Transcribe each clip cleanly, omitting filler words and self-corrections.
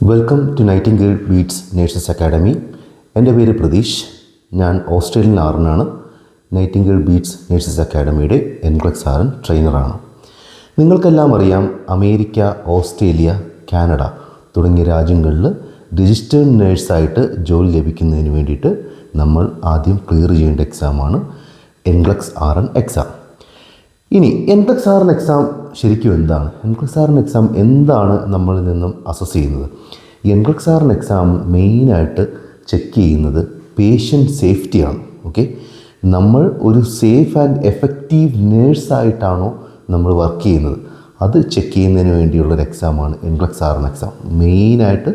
Welcome to Nightingale Beats Nurses Academy. എൻ്റെ പേര് പ്രതീഷ്. ഞാൻ ഓസ്ട്രേലിയൻ ആറിനാണ്. നൈറ്റിംഗേൽ ബീറ്റ്സ് നേഴ്സസ് അക്കാഡമിയുടെ NCLEX RN ട്രെയിനറാണ്. നിങ്ങൾക്കെല്ലാം അറിയാം, അമേരിക്ക, ഓസ്ട്രേലിയ, കാനഡ തുടങ്ങിയ രാജ്യങ്ങളിൽ രജിസ്റ്റേർഡ് നേഴ്സായിട്ട് ജോലി ലഭിക്കുന്നതിന് വേണ്ടിയിട്ട് നമ്മൾ ആദ്യം ക്ലിയർ ചെയ്യേണ്ട എക്സാമാണ് NCLEX RN എക്സാം. ഇനി NCLEX RN എക്സാം ശരിക്കും എന്താണ്? NCLEX RN എക്സാം എന്താണ് നമ്മളിൽ നിന്നും അസസ് ചെയ്യുന്നത്? NCLEX RN എക്സാം മെയിനായിട്ട് ചെക്ക് ചെയ്യുന്നത് പേഷ്യൻ്റ് സേഫ്റ്റിയാണ്. ഓക്കെ, നമ്മൾ ഒരു സേഫ് ആൻഡ് എഫക്റ്റീവ് നേഴ്സായിട്ടാണോ നമ്മൾ വർക്ക് ചെയ്യുന്നത്, അത് ചെക്ക് ചെയ്യുന്നതിന് വേണ്ടിയുള്ളൊരു എക്സാമാണ് NCLEX RN എക്സാം. മെയിനായിട്ട്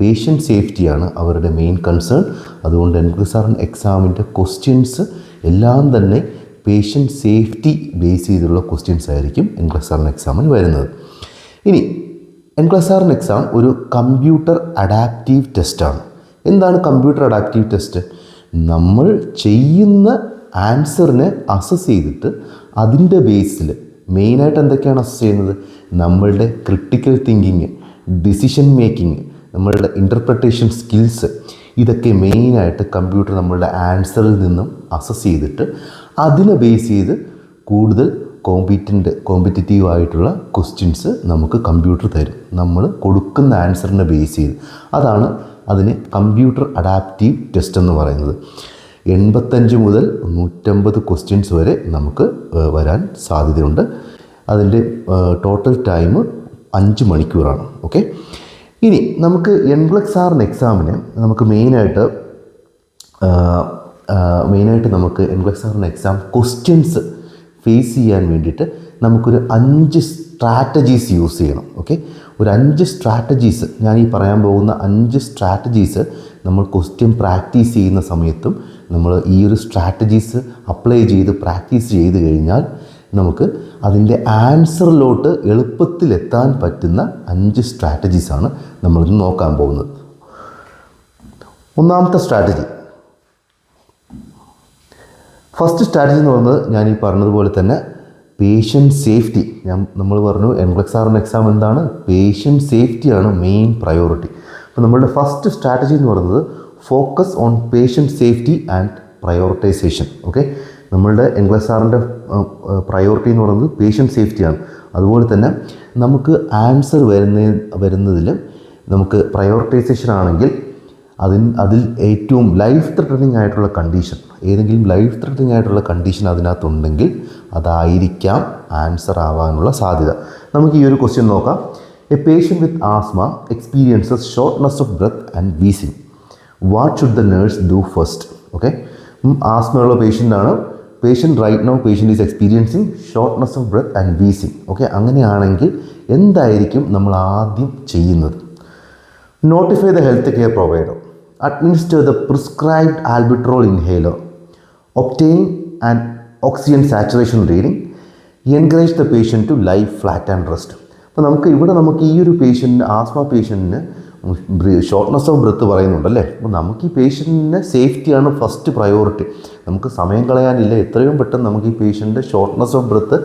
പേഷ്യൻ്റ് സേഫ്റ്റിയാണ് അവരുടെ മെയിൻ കൺസേൺ. അതുകൊണ്ട് NCLEX RN എക്സാമിൻ്റെ ക്വസ്റ്റ്യൻസ് എല്ലാം തന്നെ പേഷ്യൻ്റ് സേഫ്റ്റി ബേസ് ചെയ്തുള്ള ക്വസ്റ്റ്യൻസ് ആയിരിക്കും NCLEX RN എക്സാമിന് വരുന്നത്. ഇനി NCLEX RN എക്സാം ഒരു കമ്പ്യൂട്ടർ അഡാപ്റ്റീവ് ടെസ്റ്റാണ്. എന്താണ് കമ്പ്യൂട്ടർ അഡാപ്റ്റീവ് ടെസ്റ്റ്? നമ്മൾ ചെയ്യുന്ന ആൻസറിനെ അസസ് ചെയ്തിട്ട് അതിൻ്റെ ബേസിൽ മെയിനായിട്ട് എന്തൊക്കെയാണ് അസസ് ചെയ്യുന്നത്? നമ്മളുടെ ക്രിട്ടിക്കൽ തിങ്കിങ്, ഡിസിഷൻ മേക്കിംഗ്, നമ്മളുടെ ഇൻ്റർപ്രിട്ടേഷൻ സ്കിൽസ്, ഇതൊക്കെ മെയിനായിട്ട് കമ്പ്യൂട്ടർ നമ്മളുടെ ആൻസറിൽ നിന്നും അസസ് ചെയ്തിട്ട് അതിനെ ബേസ് ചെയ്ത് കൂടുതൽ കോമ്പറ്റിറ്റീവ് ആയിട്ടുള്ള ക്വസ്റ്റ്യൻസ് നമുക്ക് കമ്പ്യൂട്ടർ തരും. നമ്മൾ കൊടുക്കുന്ന ആൻസറിനെ ബേസ് ചെയ്ത്. അതാണ് അതിന് കമ്പ്യൂട്ടർ അഡാപ്റ്റീവ് ടെസ്റ്റ് എന്ന് പറയുന്നത്. 85 മുതൽ 150 ക്വസ്റ്റ്യൻസ് വരെ നമുക്ക് വരാൻ സാധ്യതയുണ്ട്. അതിൻ്റെ ടോട്ടൽ ടൈം 5 മണിക്കൂറാണ്. ഓക്കെ, ഇനി നമുക്ക് NCLEX RN എക്സാമിന് നമുക്ക് മെയിനായിട്ട് നമുക്ക് NCLEX RN exam questions face ചെയ്യാൻ വേണ്ടിയിട്ട് നമുക്കൊരു 5 സ്ട്രാറ്റജീസ് യൂസ് ചെയ്യണം. ഓക്കെ, ഒരു 5 സ്ട്രാറ്റജീസ്, ഞാൻ ഈ പറയാൻ പോകുന്ന 5 സ്ട്രാറ്റജീസ് നമ്മൾ ക്വസ്റ്റ്യൻ പ്രാക്ടീസ് ചെയ്യുന്ന സമയത്തും നമ്മൾ ഈ ഒരു സ്ട്രാറ്റജീസ് അപ്ലൈ ചെയ്ത് പ്രാക്ടീസ് ചെയ്ത് കഴിഞ്ഞാൽ നമുക്ക് അതിൻ്റെ ആൻസറിലോട്ട് എളുപ്പത്തിലെത്താൻ പറ്റുന്ന 5 സ്ട്രാറ്റജീസാണ് നമ്മളിന്ന് നോക്കാൻ പോകുന്നത്. ഒന്നാമത്തെ സ്ട്രാറ്റജി, ഫസ്റ്റ് സ്ട്രാറ്റജി എന്ന് പറയുന്നത് ഞാൻ ഈ പറഞ്ഞതുപോലെ തന്നെ പേഷ്യൻ്റ് സേഫ്റ്റി. നമ്മൾ പറഞ്ഞു NCLEX RN എക്സാം എന്താണ്? പേഷ്യൻ്റ് സേഫ്റ്റിയാണ് മെയിൻ പ്രയോറിറ്റി. അപ്പോൾ നമ്മളുടെ ഫസ്റ്റ് സ്ട്രാറ്റജി എന്ന് പറയുന്നത് focus on patient safety and prioritization. Okay, നമ്മളുടെ NCLEX RNൻ്റെ പ്രയോറിറ്റി എന്ന് പറയുന്നത് പേഷ്യൻ്റ് സേഫ്റ്റിയാണ്. അതുപോലെ തന്നെ നമുക്ക് ആൻസർ വരുന്നതിൽ നമുക്ക് പ്രയോറിറ്റൈസേഷൻ ആണെങ്കിൽ അതിൽ ഏറ്റവും ലൈഫ് ത്രെട്ടനിങ് ആയിട്ടുള്ള കണ്ടീഷൻ, ഏതെങ്കിലും ലൈഫ് ത്രെട്ടനിങ് ആയിട്ടുള്ള കണ്ടീഷൻ അതിനകത്തുണ്ടെങ്കിൽ അതായിരിക്കാം ആൻസർ ആവാനുള്ള സാധ്യത. നമുക്ക് ഈ ഒരു ക്വസ്റ്റ്യൻ നോക്കാം. A patient with asthma experiences shortness of breath and wheezing. What should the nurse do first? Okay, ആസ്മയുള്ള പേഷ്യൻ്റാണ്. Patient right now patient is experiencing shortness of breath and wheezing. Okay, അങ്ങനെയാണെങ്കിൽ എന്തായിരിക്കും നമ്മൾ ആദ്യം ചെയ്യുന്നത്? Notify the health care provider, administer the prescribed albuterol inhaler, obtain an oxygen saturation reading, encourage the patient to lie flat and rest. അപ്പോൾ നമുക്ക് ഈ ഒരു പേഷ്യൻറ്റിന്, asthma പേഷ്യൻറ്റിന് shortness of breath പറയുന്നുണ്ടല്ലേ. അപ്പോൾ നമുക്ക് ഈ പേഷ്യൻറ്റിൻ്റെ സേഫ്റ്റിയാണ് ഫസ്റ്റ് പ്രയോറിറ്റി. നമുക്ക് സമയം കളയാനില്ല. എത്രയും പെട്ടെന്ന് നമുക്ക് ഈ പേഷ്യൻ്റെ ഷോർട്ട്നെസ് ഓഫ് ബ്രെത്ത്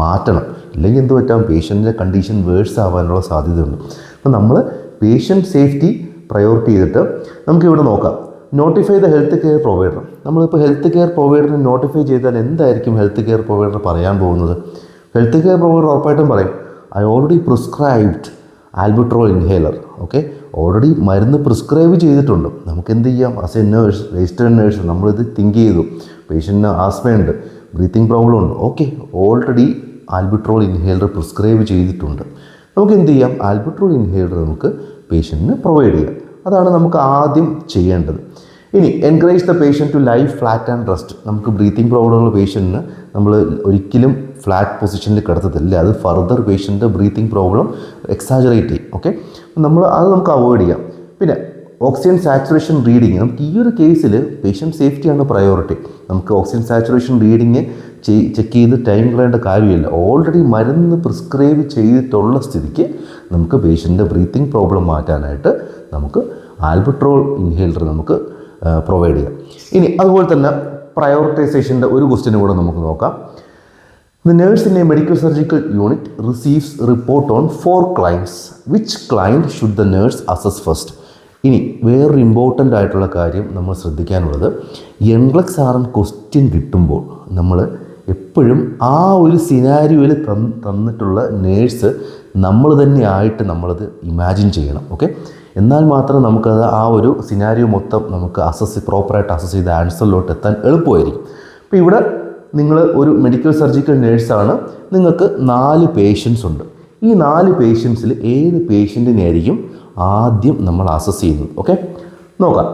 മാറ്റണം. ഇല്ലെങ്കിൽ എന്ത് പറ്റാം? പേഷ്യൻ്റെ കണ്ടീഷൻ വേഴ്സ് ആവാനുള്ള സാധ്യതയുണ്ട്. അപ്പോൾ നമ്മൾ പേഷ്യൻ്റ് സേഫ്റ്റി പ്രയോറിറ്റി ചെയ്തിട്ട് നമുക്കിവിടെ നോക്കാം. Notify the health care provider. നമ്മളിപ്പോൾ ഹെൽത്ത് കെയർ പ്രൊവൈഡറിനെ നോട്ടിഫൈ ചെയ്താൽ എന്തായിരിക്കും ഹെൽത്ത് കെയർ പ്രൊവൈഡർ പറയാൻ പോകുന്നത്? ഹെൽത്ത് കെയർ പ്രൊവൈഡർ ഉറപ്പായിട്ടും പറയും, I already prescribed albuterol inhaler. Okay, already മരുന്ന് പ്രിസ്ക്രൈബ് ചെയ്തിട്ടുണ്ട്. നമുക്ക് എന്ത് ചെയ്യാം? As a nurse, registered nurse, നമ്മളിത് തിങ്ക് ചെയ്തു, പേഷ്യൻറ്റിന് ആസ്മയുണ്ട്, ബ്രീത്തിങ് പ്രോബ്ലം ഉണ്ട്. Okay, already albuterol inhaler prescribe ചെയ്തിട്ടുണ്ട്. നമുക്ക് എന്ത് ചെയ്യാം? ആൽബുട്രോൾ ഇൻഹേലർ നമുക്ക് പേഷ്യൻറ്റിന് പ്രൊവൈഡ് ചെയ്യാം. അതാണ് നമുക്ക് ആദ്യം ചെയ്യേണ്ടത്. ഇനി encourage the patient to lie flat and rest. നമുക്ക് ബ്രീത്തിങ് പ്രോബ്ലം ഉള്ള പേഷ്യൻറ്റിന് നമ്മൾ ഒരിക്കലും ഫ്ലാറ്റ് പൊസിഷനിൽ കിടത്തത്തില്ല. അത് ഫർദർ പേഷ്യൻ്റെ ബ്രീത്തിങ് പ്രോബ്ലം എക്സാജറേറ്റ് ചെയ്യും. ഓക്കെ, അത് നമുക്ക് അവോയ്ഡ് ചെയ്യാം. പിന്നെ ഓക്സിജൻ സാച്ചുറേഷൻ റീഡിങ്, നമുക്ക് ഈ ഒരു കേസിൽ പേഷ്യൻ്റ് സേഫ്റ്റിയാണ് പ്രയോറിറ്റി. നമുക്ക് ഓക്സിജൻ സാച്ചുറേഷൻ റീഡിങ് ചെക്ക് ചെയ്ത് ടൈം കളയേണ്ട കാര്യമില്ല. ഓൾറെഡി മരുന്ന് പ്രിസ്ക്രൈബ് ചെയ്തിട്ടുള്ള സ്ഥിതിക്ക് നമുക്ക് പേഷ്യൻ്റെ ബ്രീത്തിങ് പ്രോബ്ലം മാറ്റാനായിട്ട് നമുക്ക് ആൽബുട്രോൾ ഇൻഹേലർ നമുക്ക് പ്രൊവൈഡ് ചെയ്യാം. ഇനി അതുപോലെ തന്നെ പ്രയോറിറ്റൈസേഷൻ്റെ ഒരു ക്വസ്റ്റ്യൻ കൂടെ നമുക്ക് നോക്കാം. The nurse in a medical surgical unit receives report on 4 clients. Which client should the nurse assess first? ഇനി വേറൊരു ഇമ്പോർട്ടൻ്റ് ആയിട്ടുള്ള കാര്യം നമ്മൾ ശ്രദ്ധിക്കാനുള്ളത്, എൻഗ്ലക്സ് ആർ ക്വസ്റ്റ്യൻ കിട്ടുമ്പോൾ നമ്മൾ എപ്പോഴും ആ ഒരു സിനാരിയോയിൽ തന്നിട്ടുള്ള നേഴ്സ് നമ്മൾ തന്നെ ആയിട്ട് നമ്മളത് ഇമാജിൻ ചെയ്യണം. ഓക്കെ, എന്നാൽ മാത്രം നമുക്കത് ആ ഒരു സിനാരിയോ മൊത്തം നമുക്ക് പ്രോപ്പറായിട്ട് അസസ് ചെയ്ത് ആൻസറിലോട്ട് എത്താൻ എളുപ്പമായിരിക്കും. അപ്പോൾ ഇവിടെ നിങ്ങൾ ഒരു മെഡിക്കൽ സർജിക്കൽ നേഴ്സാണ്, നിങ്ങൾക്ക് 4 പേഷ്യൻസ് ഉണ്ട്. ഈ 4 പേഷ്യൻസിൽ ഏത് പേഷ്യൻറ്റിനെയായിരിക്കും ആദ്യം നമ്മൾ അസസ് ചെയ്യുന്നത്? ഓക്കെ, നോക്കാം.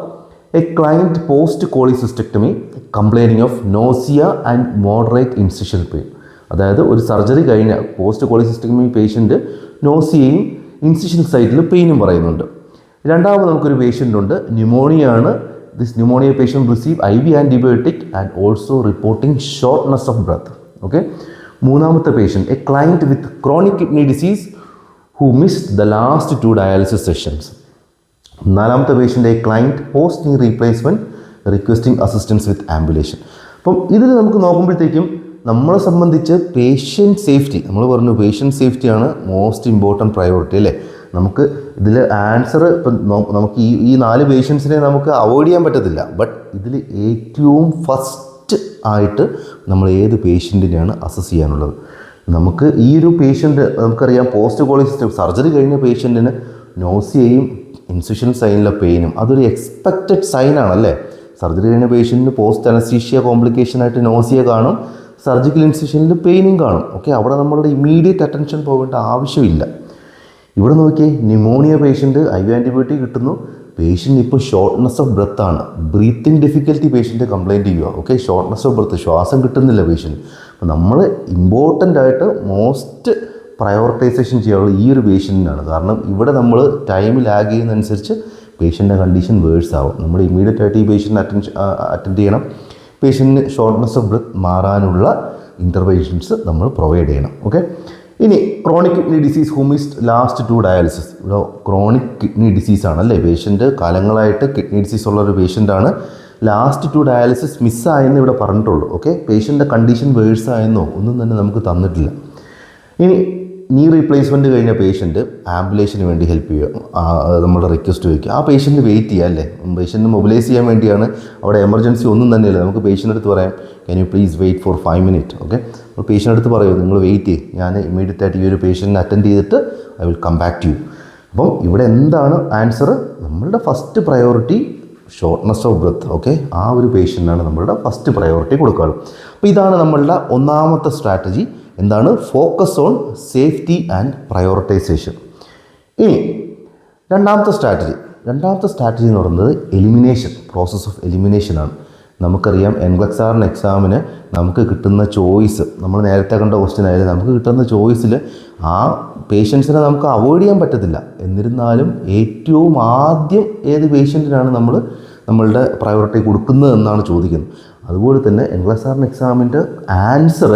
A client post cholecystectomy complaining of nausea and moderate incision pain. അതായത് ഒരു സർജറി കഴിഞ്ഞ പോസ്റ്റ് കോളിസിസ്റ്റക്ടമി പേഷ്യൻറ്റ് നോസിയയും ഇൻസിഷൻ സൈറ്റിൽ പെയിനും പറയുന്നുണ്ട്. രണ്ടാമത് നമുക്കൊരു പേഷ്യൻ്റ് ഉണ്ട്, ന്യൂമോണിയ ആണ്. This pneumonia patient receive IV antibiotic and also reporting shortness of breath. Okay. മൂന്നാമത്തെ patient, a client with chronic kidney disease who missed the last 2 dialysis sessions. നാലാമത്തെ patient, a client post knee replacement requesting assistance with ambulation. അപ്പം ഇതിൽ നമുക്ക് നോക്കുമ്പോഴത്തേക്കും നമ്മളെ സംബന്ധിച്ച് patient safety, നമ്മൾ പറഞ്ഞു പേഷ്യൻറ്റ് സേഫ്റ്റിയാണ് മോസ്റ്റ് ഇമ്പോർട്ടൻറ്റ് പ്രയോറിറ്റി അല്ലേ. നമുക്ക് ഇതിൽ ആൻസർ ഇപ്പം നമുക്ക് ഈ 4 പേഷ്യൻസിനെ നമുക്ക് അവോയ്ഡ് ചെയ്യാൻ പറ്റത്തില്ല. ബട്ട് ഇതിൽ ഏറ്റവും ഫസ്റ്റ് ആയിട്ട് നമ്മൾ ഏത് പേഷ്യൻറ്റിനെയാണ് അസസ് ചെയ്യാനുള്ളത്? നമുക്ക് ഈ ഒരു പേഷ്യൻറ്റ് നമുക്കറിയാം, പോസ്റ്റ് കോളിസിസ്റ്റം സർജറി കഴിഞ്ഞ പേഷ്യൻറ്റിന് നോസിയയും ഇൻസിഷൻ സൈനിലെ പെയിനും അതൊരു എക്സ്പെക്റ്റഡ് സൈനാണല്ലേ. സർജറി കഴിഞ്ഞ പേഷ്യൻറ്റിന് പോസ്റ്റ് അനസ്തീഷ്യ കോംപ്ലിക്കേഷനായിട്ട് നോസിയ കാണും, സർജിക്കൽ ഇൻസിഷനിൽ പെയിനും കാണും. ഓക്കെ, അവിടെ നമ്മളുടെ ഇമ്മീഡിയറ്റ് അറ്റൻഷൻ പോകേണ്ട ആവശ്യമില്ല. ഇവിടെ നോക്കിയേ, ന്യൂമോണിയ പേഷ്യൻറ്റ് IV ആൻറ്റിബയോട്ടിക് കിട്ടുന്നു, പേഷ്യൻ്റ് ഇപ്പോൾ ഷോർട്ട്നെസ് ഓഫ് ബ്രെത്ത് ആണ്, ബ്രീത്തിങ് ഡിഫിക്കൽറ്റി പേഷ്യൻ്റ് കംപ്ലയിൻറ്റ് ചെയ്യുക. ഓക്കെ, ഷോർട്ട്നെസ് ഓഫ് ബ്രെത്ത്, ശ്വാസം കിട്ടുന്നില്ല പേഷ്യൻ്റ്. അപ്പോൾ നമ്മൾ ഇമ്പോർട്ടൻ്റ് ആയിട്ട് മോസ്റ്റ് പ്രയോറിറ്റൈസേഷൻ ചെയ്യാനുള്ള ഈ ഒരു പേഷ്യൻറ്റിനാണ്. കാരണം ഇവിടെ നമ്മൾ ടൈം ലാഗ് ചെയ്യുന്നതനുസരിച്ച് പേഷ്യൻ്റെ കണ്ടീഷൻ വേഴ്സ് ആവും. നമ്മൾ ഇമ്മീഡിയറ്റ് ആയിട്ട് ഈ പേഷ്യൻ്റ് അറ്റൻഡ് ചെയ്യണം. പേഷ്യൻറ്റിന് ഷോർട്ട്നെസ് ഓഫ് ബ്രെത്ത് മാറാനുള്ള ഇൻ്റർവെൻഷൻസ് നമ്മൾ പ്രൊവൈഡ് ചെയ്യണം. ഓക്കെ, ഇനി chronic kidney disease who missed last 2 dialysis. ഇവിടെ ക്രോണിക് കിഡ്നി ഡിസീസ് ആണല്ലേ, പേഷ്യൻ്റ് കാലങ്ങളായിട്ട് കിഡ്നി ഡിസീസ് ഉള്ള ഒരു പേഷ്യൻ്റാണ്. ലാസ്റ്റ് 2 ഡയാലിസിസ് മിസ്സായെന്ന് ഇവിടെ പറഞ്ഞിട്ടുള്ളൂ. ഓക്കെ, പേഷ്യൻ്റെ കണ്ടീഷൻ വേഴ്സ് ആയെന്നോ ഒന്നും തന്നെ നമുക്ക് തന്നിട്ടില്ല. ഇനി നീ റീപ്ലേസ്മെൻറ്റ് കഴിഞ്ഞ പേഷ്യൻറ്റ് ആംബുലേഷന് വേണ്ടി ഹെൽപ്പ് ചെയ്യുക, നമ്മുടെ റിക്വസ്റ്റ് വയ്ക്കുക. ആ പേഷ്യൻറ്റ് വെയിറ്റ് ചെയ്യുക അല്ലേ, പേഷ്യൻറ്റ് മൊബിലൈസ് ചെയ്യാൻ വേണ്ടിയാണ്. അവിടെ എമർജൻസി ഒന്നും തന്നെയല്ല, നമുക്ക് പേഷ്യൻ്റെ അടുത്ത് പറയാം, can you please wait for 5 minutes. Okay, അപ്പോൾ പേഷ്യൻ്റെ അടുത്ത് പറയുമോ, നിങ്ങൾ വെയിറ്റ് ചെയ്യും, ഞാൻ ഇമ്മീഡിയറ്റ് ആയിട്ട് ഈ ഒരു പേഷ്യൻറ്റിനെ അറ്റൻഡ് ചെയ്തിട്ട് I will come back to you. അപ്പം ഇവിടെ എന്താണ് ആൻസർ? നമ്മളുടെ first priority shortness of breath. Okay, ആ ഒരു പേഷ്യൻ്റാണ് നമ്മളുടെ ഫസ്റ്റ് പ്രയോറിറ്റി കൊടുക്കാറ്. അപ്പോൾ ഇതാണ് നമ്മളുടെ ഒന്നാമത്തെ സ്ട്രാറ്റജി. എന്താണ്? Focus on safety and prioritisation. ഇനി രണ്ടാമത്തെ സ്ട്രാറ്റജി എന്ന് പറയുന്നത് എലിമിനേഷൻ, പ്രോസസ് ഓഫ് എലിമിനേഷനാണ്. നമുക്കറിയാം എൻഗ്ലക്സ് ആറിന് എക്സാമിന് നമുക്ക് കിട്ടുന്ന ചോയ്സ്, നമ്മൾ നേരത്തെ കണ്ട ക്വസ്റ്റ്യൻ ആയാലും നമുക്ക് കിട്ടുന്ന ചോയ്സിൽ ആ പേഷ്യൻസിനെ നമുക്ക് അവോയ്ഡ് ചെയ്യാൻ പറ്റത്തില്ല. എന്നിരുന്നാലും ഏറ്റവും ആദ്യം ഏത് പേഷ്യൻറ്റിനാണ് നമ്മളുടെ പ്രയോറിറ്റി കൊടുക്കുന്നത് എന്നാണ് ചോദിക്കുന്നത്. അതുപോലെ തന്നെ എൻഗ്ലക്സ് ആറിന് എക്സാമിൻ്റെ ആൻസർ,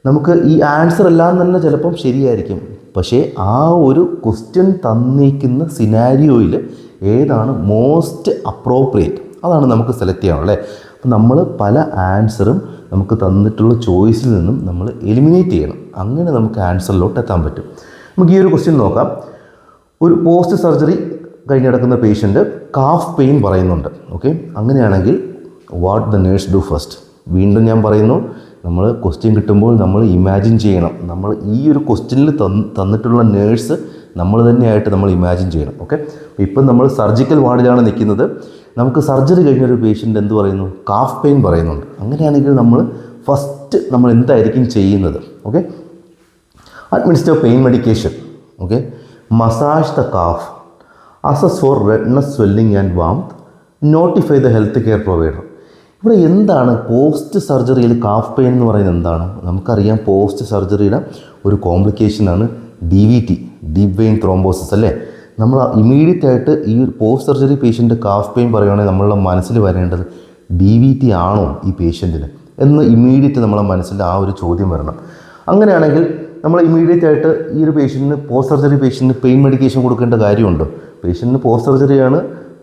നമുക്ക് ഈ ആൻസർ എല്ലാം തന്നെ ചിലപ്പം ശരിയായിരിക്കും, പക്ഷേ ആ ഒരു ക്വസ്റ്റ്യൻ തന്നിരിക്കുന്ന സിനാരിയോയിൽ ഏതാണ് മോസ്റ്റ് അപ്രോപ്രിയേറ്റ് അതാണ് നമുക്ക് സെലക്ട് ചെയ്യണം അല്ലേ. അപ്പോൾ നമ്മൾ പല ആൻസറും നമുക്ക് തന്നിട്ടുള്ള ചോയ്സിൽ നിന്നും നമ്മൾ എലിമിനേറ്റ് ചെയ്യണം. അങ്ങനെ നമുക്ക് ആൻസറിലോട്ട് എത്താൻ പറ്റും. നമുക്ക് ഈ ഒരു ക്വസ്റ്റ്യൻ നോക്കാം. ഒരു പോസ്റ്റ് സർജറി കഴിഞ്ഞ് കിടക്കുന്ന പേഷ്യൻറ്റ് കാഫ് പെയിൻ പറയുന്നുണ്ട്. ഓക്കെ, അങ്ങനെയാണെങ്കിൽ what the nurse do first? വീണ്ടും ഞാൻ പറയുന്നു, നമ്മൾ ക്വസ്റ്റ്യൻ കിട്ടുമ്പോൾ നമ്മൾ ഇമാജിൻ ചെയ്യണം. നമ്മൾ ഈ ഒരു ക്വസ്റ്റ്യനിൽ തന്നിട്ടുള്ള നേഴ്സ് നമ്മൾ തന്നെയായിട്ട് നമ്മൾ ഇമാജിൻ ചെയ്യണം. ഓക്കെ, ഇപ്പം നമ്മൾ സർജിക്കൽ വാർഡിലാണ് നിൽക്കുന്നത്. നമുക്ക് സർജറി കഴിഞ്ഞൊരു പേഷ്യൻ്റ് എന്ത് പറയുന്നു? കാഫ് പെയിൻ പറയുന്നുണ്ട്. അങ്ങനെയാണെങ്കിൽ നമ്മൾ ഫസ്റ്റ് നമ്മൾ എന്തായിരിക്കും ചെയ്യുന്നത്? Okay, administer pain medication. Okay, massage the calf, assess for redness, swelling and warmth, notify the health care provider. ഇവിടെ എന്താണ് പോസ്റ്റ് സർജറിയിൽ കാഫ് പെയിൻ എന്ന് പറയുന്നത്? എന്താണ്? നമുക്കറിയാം പോസ്റ്റ് സർജറിയുടെ ഒരു കോംപ്ലിക്കേഷനാണ് DVT, ഡീപ്പ് വെയിൻ ത്രോംബോസിസ് അല്ലേ. നമ്മൾ ഇമ്മീഡിയറ്റ് ആയിട്ട് ഈ post surgery patient calf pain പറയുകയാണെങ്കിൽ നമ്മളുടെ മനസ്സിൽ വരേണ്ടത് DVT ആണോ ഈ പേഷ്യൻറ്റിന് എന്ന് ഇമ്മീഡിയറ്റ് നമ്മളെ മനസ്സിൽ ആ ഒരു ചോദ്യം വരണം. അങ്ങനെയാണെങ്കിൽ നമ്മൾ ഇമ്മീഡിയറ്റ് ആയിട്ട് ഈ ഒരു പേഷ്യൻറ്റിന് പോസ്റ്റ് സർജറി പേഷ്യൻറ്റിന് പെയിൻ മെഡിക്കേഷൻ കൊടുക്കേണ്ട കാര്യമുണ്ടോ? പേഷ്യൻറ്റിന് പോസ്റ്റ് സർജറിയാണ്,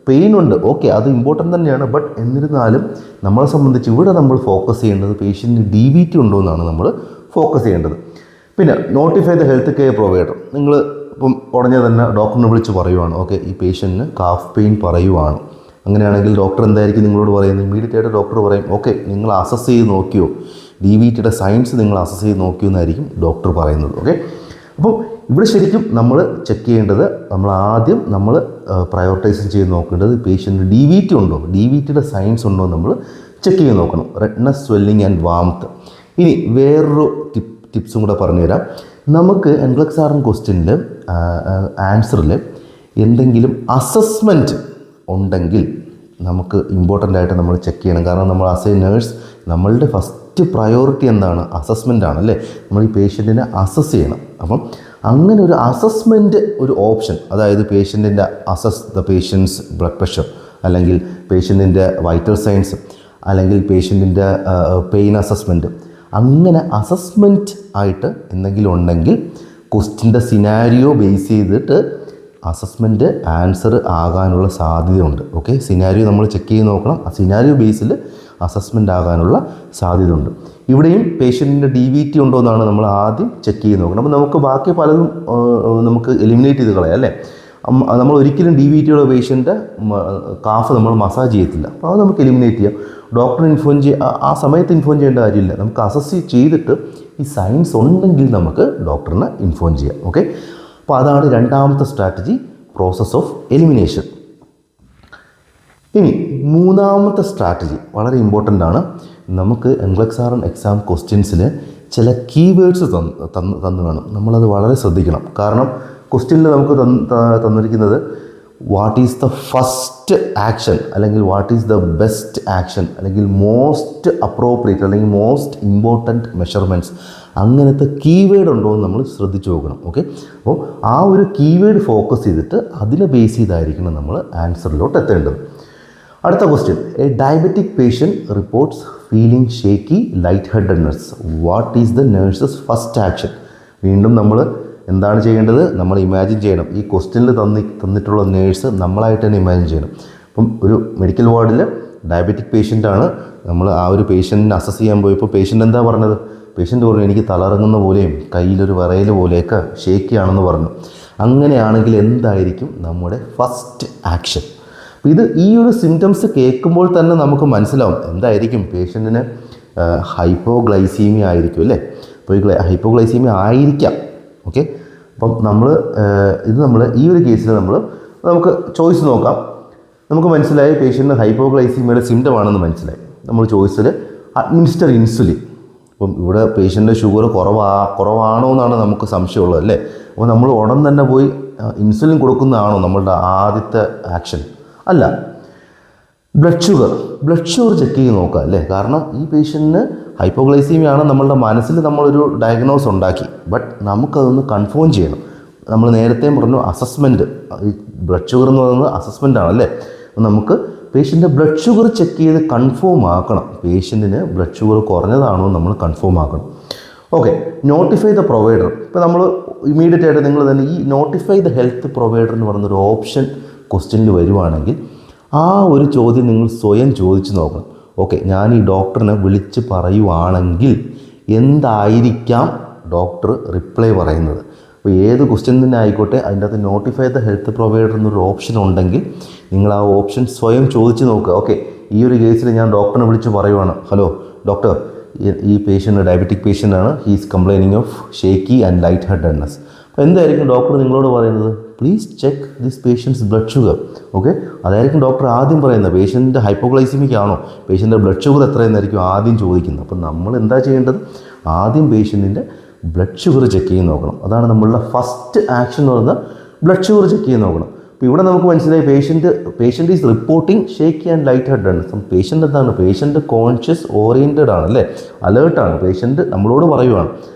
പെയിൻ ഉണ്ട്, ഓക്കെ, അത് ഇമ്പോർട്ടൻ്റ് തന്നെയാണ്. ബട്ട് എന്നിരുന്നാലും നമ്മളെ സംബന്ധിച്ച് ഇവിടെ നമ്മൾ ഫോക്കസ് ചെയ്യേണ്ടത് പേഷ്യൻറ്റിന് DVT ഉണ്ടോ എന്നാണ് നമ്മൾ ഫോക്കസ് ചെയ്യേണ്ടത്. പിന്നെ notify the health care provider. നിങ്ങൾ ഇപ്പം ഉടനെ തന്നെ ഡോക്ടറിനെ വിളിച്ച് പറയുവാണ്, ഓക്കെ ഈ പേഷ്യൻറ്റിന് കാഫ് പെയിൻ പറയുവാണ്. അങ്ങനെയാണെങ്കിൽ ഡോക്ടർ എന്തായിരിക്കും നിങ്ങളോട് പറയുന്നത്? ഇമ്മീഡിയറ്റ് ആയിട്ട് ഡോക്ടർ പറയും, ഓക്കെ നിങ്ങൾ അസസ് ചെയ്ത് നോക്കിയോ, DVTയുടെ സയൻസ് നിങ്ങൾ അസസ് ചെയ്ത് നോക്കിയോ എന്നായിരിക്കും ഡോക്ടർ പറയുന്നത്. ഓക്കെ, അപ്പം ഇവിടെ ശരിക്കും നമ്മൾ ചെക്ക് ചെയ്യേണ്ടത്, നമ്മൾ പ്രയോറിറ്റൈസ് ചെയ്ത് നോക്കേണ്ടത് പേഷ്യൻറ്റ് DVT ഉണ്ടോ, DVTയുടെ സയൻസ് ഉണ്ടോ നമ്മൾ ചെക്ക് ചെയ്ത് നോക്കണം. Redness, swelling and warmth. ഇനി വേറൊരു ടിപ്സും കൂടെ പറഞ്ഞുതരാം. നമുക്ക് NCLEX RN ക്വസ്റ്റ്യനിൽ ആൻസറിൽ എന്തെങ്കിലും അസസ്മെൻറ്റ് ഉണ്ടെങ്കിൽ നമുക്ക് ഇമ്പോർട്ടൻ്റ് ആയിട്ട് നമ്മൾ ചെക്ക് ചെയ്യണം. കാരണം നമ്മൾ ആസ് എ നേഴ്സ് നമ്മളുടെ ഫസ്റ്റ് പ്രയോറിറ്റി എന്താണ്? അസസ്മെൻ്റ് ആണ്, അല്ലേ? നമ്മൾ ഈ പേഷ്യൻറ്റിനെ അസസ് ചെയ്യണം. അപ്പം അങ്ങനെ ഒരു അസസ്മെൻറ്റ് ഒരു ഓപ്ഷൻ, അതായത് പേഷ്യൻറ്റിൻ്റെ assess the patient's blood pressure, അല്ലെങ്കിൽ പേഷ്യൻറ്റിൻ്റെ വൈറ്റൽ സയൻസ്, അല്ലെങ്കിൽ പേഷ്യൻറ്റിൻ്റെ പെയിൻ അസസ്മെൻറ്റ്, അങ്ങനെ അസസ്മെൻറ്റ് ആയിട്ട് എന്തെങ്കിലും ഉണ്ടെങ്കിൽ ക്വസ്റ്റ്യൻ്റെ സിനാരിയോ ബേസ് ചെയ്തിട്ട് അസസ്മെൻറ്റ് ആൻസർ ആകാനുള്ള സാധ്യതയുണ്ട്. ഓക്കെ, സിനാരിയോ നമ്മൾ ചെക്ക് ചെയ്ത് നോക്കണം. ആ സിനാരിയോ ബേസിൽ അസസ്മെൻ്റ് ആകാനുള്ള സാധ്യതയുണ്ട്. ഇവിടെയും പേഷ്യൻറ്റിൻ്റെ DVT ഉണ്ടോ എന്നാണ് നമ്മൾ ആദ്യം ചെക്ക് ചെയ്ത് നോക്കണം. അപ്പോൾ നമുക്ക് ബാക്കി പലതും നമുക്ക് എലിമിനേറ്റ് ചെയ്ത് കളയാം, അല്ലേ? നമ്മൾ ഒരിക്കലും DVTയുള്ള പേഷ്യൻ്റെ കാഫ് നമ്മൾ മസാജ് ചെയ്യത്തില്ല. അപ്പോൾ അത് നമുക്ക് എലിമിനേറ്റ് ചെയ്യാം. ഡോക്ടറെ ആ സമയത്ത് ഇൻഫോം ചെയ്യേണ്ട കാര്യമില്ല. നമുക്ക് അസസ് ചെയ്തിട്ട് ഈ സയൻസ് ഉണ്ടെങ്കിൽ നമുക്ക് ഡോക്ടറിനെ ഇൻഫോം ചെയ്യാം. ഓക്കെ, അപ്പോൾ അതാണ് രണ്ടാമത്തെ സ്ട്രാറ്റജി, പ്രോസസ് ഓഫ് എലിമിനേഷൻ. ഇനി മൂന്നാമത്തെ സ്ട്രാറ്റജി വളരെ ഇമ്പോർട്ടൻ്റ് ആണ്. നമുക്ക് NCLEX RN എക്സാം ക്വസ്റ്റ്യൻസിൽ ചില കീവേഡ്സ് തന്നു കാണും. നമ്മളത് വളരെ ശ്രദ്ധിക്കണം. കാരണം ക്വസ്റ്റ്യനിൽ നമുക്ക് തന്നിരിക്കുന്നത് what is the first action, അല്ലെങ്കിൽ what is the best action, അല്ലെങ്കിൽ മോസ്റ്റ് അപ്രോപ്രിയേറ്റ്, അല്ലെങ്കിൽ മോസ്റ്റ് ഇമ്പോർട്ടൻറ്റ് മെഷർമെൻറ്റ്സ്, അങ്ങനത്തെ കീവേഡ് ഉണ്ടോ എന്ന് നമ്മൾ ശ്രദ്ധിച്ചു നോക്കണം. ഓക്കെ, അപ്പോൾ ആ ഒരു കീവേഡ് ഫോക്കസ് ചെയ്തിട്ട് അതിനെ ബേസ് ചെയ്തായിരിക്കണം നമ്മൾ ആൻസറിലോട്ട് എത്തേണ്ടത്. അടുത്ത question, a diabetic patient reports feeling shaky, light headedness, what is the nurse's first action? വീണ്ടും നമ്മൾ എന്താണ് ചെയ്യേണ്ടത്? നമ്മൾ ഇമാജിൻ ചെയ്യണം. ഈ ക്വസ്റ്റ്യനിൽ തന്നിട്ടുള്ള നേഴ്സ് നമ്മളായിട്ട് തന്നെ ഇമാജിൻ ചെയ്യണം. അപ്പം ഒരു മെഡിക്കൽ വാർഡിൽ ഡയബറ്റിക് പേഷ്യൻ്റാണ്. നമ്മൾ ആ ഒരു പേഷ്യൻറ്റിനെ അസസ് ചെയ്യാൻ പോയപ്പോൾ പേഷ്യൻ്റ് എന്താ പറഞ്ഞത്? പേഷ്യൻ്റ് പറഞ്ഞു എനിക്ക് തലറങ്ങുന്ന പോലെയും കയ്യിലൊരു വിറയൽ പോലെയൊക്കെ ഷേക്കിയാണെന്ന് പറഞ്ഞു. അങ്ങനെയാണെങ്കിൽ എന്തായിരിക്കും നമ്മുടെ ഫസ്റ്റ് ആക്ഷൻ? ഈ ഒരു സിംറ്റംസ് കേൾക്കുമ്പോൾ തന്നെ നമുക്ക് മനസ്സിലാവും എന്തായിരിക്കും. പേഷ്യൻറ്റിന് ഹൈപ്പോഗ്ലൈസീമിയ ആയിരിക്കും, അല്ലേ? അപ്പോൾ ഈ ഹൈപ്പോഗ്ലൈസീമിയ ആയിരിക്കാം. ഓക്കെ, അപ്പം നമ്മൾ ഈ ഒരു കേസിൽ നമുക്ക് ചോയ്സ് നോക്കാം. നമുക്ക് മനസ്സിലായി പേഷ്യൻറ്റിന് ഹൈപ്പോഗ്ലൈസീമിയയുടെ സിംറ്റം ആണെന്ന് മനസ്സിലായി. നമ്മൾ ചോയ്സിൽ അഡ്മിനിസ്റ്റർ ഇൻസുലിൻ. അപ്പം ഇവിടെ പേഷ്യൻ്റെ ഷുഗർ കുറവാണോ എന്നാണ് നമുക്ക് സംശയമുള്ളത്, അല്ലേ? അപ്പോൾ നമ്മൾ ഉടൻ തന്നെ പോയി ഇൻസുലിൻ കൊടുക്കുന്നതാണോ നമ്മളുടെ ആദ്യത്തെ ആക്ഷൻ? അല്ല. ബ്ലഡ് ഷുഗർ ചെക്ക് ചെയ്ത് നോക്കുക, അല്ലേ? കാരണം ഈ പേഷ്യൻറ്റിന് ഹൈപ്പോഗ്ലൈസീമിയ ആണ് നമ്മളുടെ മനസ്സിൽ നമ്മളൊരു ഡയഗ്നോസ് ഉണ്ടാക്കി. ബട്ട് നമുക്കതൊന്ന് കൺഫേം ചെയ്യണം. നമ്മൾ നേരത്തെ പറഞ്ഞു അസസ്മെൻറ്റ്, ഈ ബ്ലഡ് ഷുഗർ എന്ന് പറയുന്നത് അസസ്മെൻ്റ് ആണല്ലേ. നമുക്ക് പേഷ്യൻ്റെ ബ്ലഡ് ഷുഗർ ചെക്ക് ചെയ്ത് കൺഫേം ആക്കണം. പേഷ്യൻറ്റിന് ബ്ലഡ് ഷുഗർ കുറഞ്ഞതാണോ നമ്മൾ കൺഫേം ആക്കണം. Okay, notify the provider. ഇപ്പോൾ നമ്മൾ ഇമീഡിയറ്റ് ആയിട്ട് നിങ്ങൾ തന്നെ ഈ നോട്ടിഫൈ ദ ഹെൽത്ത് പ്രൊവൈഡർ എന്ന് പറയുന്നൊരു ഓപ്ഷൻ ക്വസ്റ്റ്യനിൽ വരുവാണെങ്കിൽ ആ ഒരു ചോദ്യം നിങ്ങൾ സ്വയം ചോദിച്ച് നോക്കണം. ഓക്കെ, ഞാൻ ഈ ഡോക്ടറിനെ വിളിച്ച് പറയുവാണെങ്കിൽ എന്തായിരിക്കാം ഡോക്ടർ റിപ്ലൈ പറയുന്നത്? അപ്പോൾ ഏത് ക്വസ്റ്റ്യൻ തന്നെ ആയിക്കോട്ടെ, അതിൻ്റെ അകത്ത് നോട്ടിഫൈ ദ ഹെൽത്ത് പ്രൊവൈഡർ എന്നൊരു ഓപ്ഷൻ ഉണ്ടെങ്കിൽ നിങ്ങൾ ആ ഓപ്ഷൻ സ്വയം ചോദിച്ച് നോക്കുക. ഓക്കെ, ഈ ഒരു കേസിൽ ഞാൻ ഡോക്ടറിനെ വിളിച്ച് പറയുവാണ്, ഹലോ ഡോക്ടർ, ഈ പേഷ്യൻ്റ് ഡയബറ്റിക് പേഷ്യൻ്റാണ്, he's complaining of shaky and light headedness. അപ്പോൾ എന്തായിരിക്കും ഡോക്ടർ നിങ്ങളോട് പറയുന്നത്? Please check this patient's blood sugar. Okay, അതായിരിക്കും ഡോക്ടർ ആദ്യം പറയുന്നത്. പേഷ്യൻ്റെ ഹൈപ്പോഗ്ലൈസിമിക് ആണോ, പേഷ്യൻ്റെ ബ്ലഡ് ഷുഗർ എത്രയെന്നായിരിക്കും ആദ്യം ചോദിക്കുന്നത്. അപ്പം നമ്മൾ എന്താ ചെയ്യേണ്ടത്? ആദ്യം പേഷ്യൻറ്റിൻ്റെ ബ്ലഡ് ഷുഗർ ചെക്ക് ചെയ്ത് നോക്കണം. അതാണ് നമ്മളുടെ ഫസ്റ്റ് ആക്ഷൻ എന്ന് പറയുന്നത്, ബ്ലഡ് ഷുഗർ ചെക്ക് ചെയ്ത് നോക്കണം. അപ്പോൾ ഇവിടെ നമുക്ക് മനസ്സിലായി patient is reporting shaky and light headedness. Patient എന്താണ്? പേഷ്യൻ്റ് കോൺഷ്യസ് ഓറിയൻറ്റഡ് ആണ്, അല്ലേ? അലേർട്ടാണ്. പേഷ്യൻ്റ് നമ്മളോട് പറയുവാണ്.